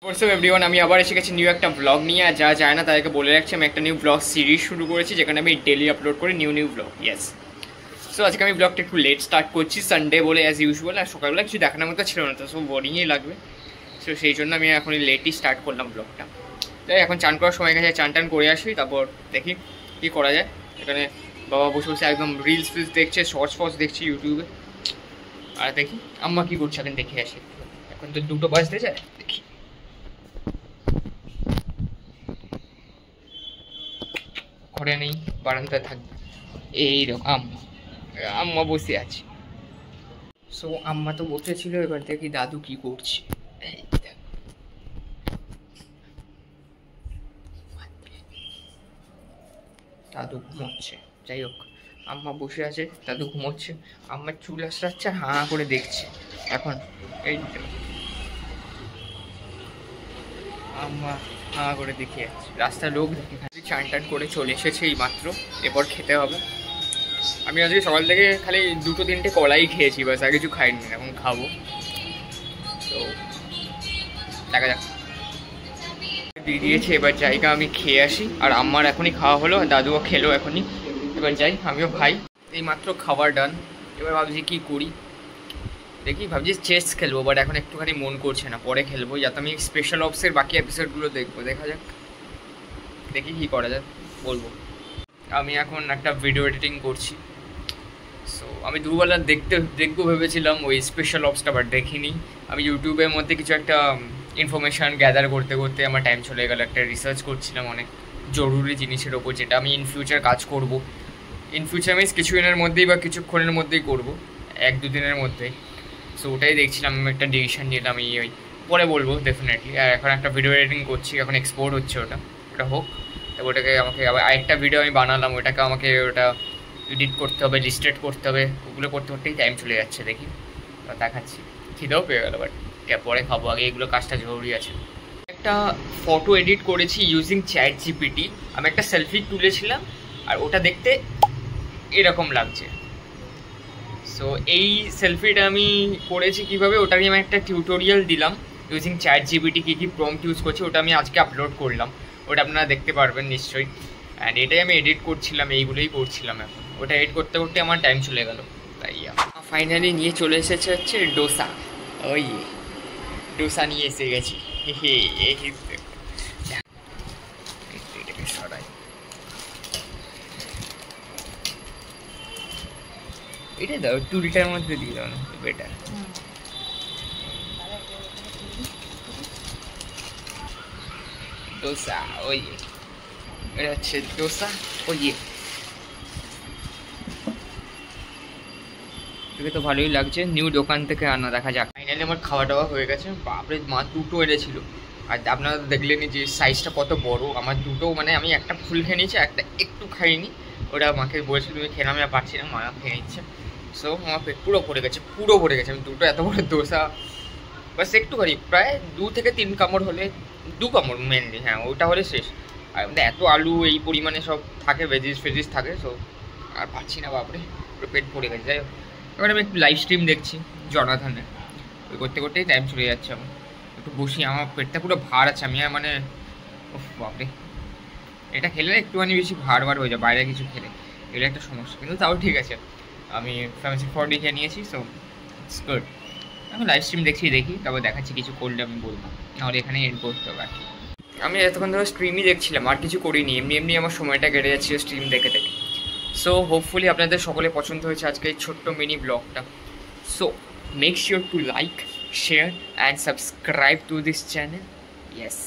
WhatsApp everyone, আমি আবার এসে গেছি নিউ একটা ব্লগ নিয়ে। আর যা যায় না তাদেরকে বলে রাখছি, আমি একটা নিউ ব্লগ সিরিজ শুরু করেছি যেখানে আমি ডেলি আপলোড করি নিউ ব্লগ। ইয়েস, সো আজকে আমি ব্লগটা একটু লেট স্টার্ট করছি, সানডে বলে অ্যাজ ইউজুয়াল। আর সকালবেলা কিছু দেখানোর মতো ছিল না, তো সব বোরিংই লাগবে। সো সেই জন্য আমি এখন লেটই স্টার্ট করলাম ব্লগটা। তাই এখন চান করার সময় গেছে, চান টান করে আসি, তারপর দেখি কী করা যায়। এখানে বাবা বসে বসে একদম রিলস ফিলস দেখছে, শর্টস দেখছি ইউটিউবে। আর দেখি আম্মা কী করছে, এখন দেখে আসি। এখন তো 2টো বাজতে যায়, দেখি। ঘরে নেই, বারান্দায় থাকবে। এইরকম আম্মা বসে আছে। সো আম্মা তো বসেছিল, এবার দেখি দাদু কি করছে। দাদু ঘুমোচ্ছে। যাই হোক, আম্মা বসে আছে, দাদু ঘুমোচ্ছে। আম্মার চুল আসছে, হাঁ করে দেখছে। এখন এই আম্মা হাঁ করে দেখে যাচ্ছে, রাস্তার লোক দেখে খালি। চান টান করে চলে এসেছে এই মাত্র, এরপর খেতে হবে। আমি আজকে সকাল থেকে খালি 2-3টে কলাই খেয়েছি, বাস আর কিছু খাইনি। এখন খাবো, তো দেখা যাক। দিয়ে দিয়েছে, এবার জায়গা আমি খেয়ে আসি। আর আম্মার এখনই খাওয়া হলো, দাদুও খেলো এখনই। এবার যাই, আমিও খাই। এই মাত্র খাবার ডান। এবার ভাবছি কি করি, দেখি ভাবছি চেস খেলবো, বাট এখন একটুখানি মন করছে না, পরে খেলবো। যাতে আমি স্পেশাল অপসের বাকি এপিসোডগুলো দেখবো, দেখা যাক, দেখি কী করা যায়, বলবো। আমি এখন একটা ভিডিও এডিটিং করছি। সো আমি দুবেলা দেখবো ভেবেছিলাম ওই স্পেশাল অপসটা, বাট দেখিনি। আমি ইউটিউবের মধ্যে কিছু একটা ইনফরমেশান গ্যাদার করতে করতে আমার টাইম চলে গেল। একটা রিসার্চ করছিলাম অনেক জরুরি জিনিসের ওপর, যেটা আমি ইন ফিউচার কাজ করব। ইন ফিউচার মিনস কিছু দিনের মধ্যেই বা কিছুক্ষণের মধ্যেই করব, 1-2 দিনের মধ্যেই। সো ওটাই দেখছিলাম, আমি একটা ডিসিশন নিলাম। ওই পরে বলবো ডেফিনেটলি। আর এখন একটা ভিডিও এডিটিং করছি, এখন এক্সপোর্ট হচ্ছে ওটা হোক। তারপর ওটাকে আমাকে আবার আরেকটা ভিডিও আমি বানালাম, ওটাকে আমাকে ওটা এডিট করতে হবে, লিস্টেড করতে হবে। ওগুলো করতে করতেই টাইম চলে যাচ্ছে। দেখি দেখাচ্ছি। খিদেও পেয়ে গেল, বাট পরে খাবো, আগে এগুলো কাজটা জরুরি আছে। একটা ফটো এডিট করেছি ইউজিং ChatGPT। আমি একটা সেলফি তুলেছিলাম, আর ওটা দেখতে এরকম লাগছে। সো এই সেলফিটা আমি করেছি কীভাবে, ওটা নিয়ে আমি একটা টিউটোরিয়াল দিলাম ইউজিং ChatGPT। কী প্রম্পট ইউজ করছি ওটা আমি আজকে আপলোড করলাম, ওটা আপনারা দেখতে পারবেন নিশ্চয়ই। অ্যান্ড এটাই আমি এডিট করছিলাম, এইগুলোই করছিলাম। এখন ওটা এডিট করতে করতে আমার টাইম চলে গেল। তাই ফাইনালি নিয়ে চলে এসেছে হচ্ছে ডোসা। ওই ডোসা নিয়ে এসে গেছি। সরাই, এটা দাও, টুলটার মধ্যে দিয়ে দাও না, বেটার। ডোসা, ওই এটা হচ্ছে ডোসা। ওই তোকে তো ভালোই লাগছে, নিউ দোকান থেকে আনা, দেখা যাক। ফাইনালি আমার খাওয়া দাওয়া হয়ে গেছে। বাপরে, মা 2টো এনেছিল। আর আপনারা দেখলেনি যে সাইজটা কত বড়। আমার 2টো, মানে আমি একটা ফুল খেয়ে নিয়েছি, একটা একটু খাইনি। ওটা মাকে বলেছিল তুমি খেয়ে, আমি আর পারছি না, মা খেয়ে নিচ্ছে। সো আমার পেট পুরো ভরে গেছে, আমি 2টো এত বড় দোসা বাস একটুখানি, প্রায় 2 থেকে 3 কামড় হলে, 2 কামড় মেনলি, হ্যাঁ ওটা হলে শেষ। আর এত আলু এই পরিমাণে সব থাকে, ভেজিস থাকে। সো আর পাচ্ছি না, বাপরে পুরো পেট ভরে গেছে। যাই হোক, এবার আমি একটু লাইভ স্ট্রিম দেখছি জনাথনের, ওই করতে করতেই টাইম চলে যাচ্ছে। আমার একটু বসি, আমার পেটটা পুরো ভার আছে। আমি মানে বাপরে, এটা খেলে একটুখানি বেশি ভার হয়ে যায় বাইরে কিছু খেলে, এটা একটা সমস্যা। কিন্তু তাও ঠিক আছে, আমি ফ্যামিলি 4D খেয়ে নিয়েছি। So it's good. আমি লাইভ স্ট্রিম দেখি, তারপর দেখাচ্ছি কিছু করলে আমি বলবো, নাহলে এখানে এন্ড করতে হবে আর কি। আমি এতক্ষণ ধরে স্ট্রিমই দেখছিলাম, আর কিছু করিনি। এমনি আমার সময়টা কেটে যাচ্ছিল স্ট্রিম দেখে। সো হোপফুলি আপনাদের সকলে পছন্দ হয়েছে আজকে এই ছোট্ট মিনি ব্লগটা। So make sure to like, share and subscribe to this channel. Yes.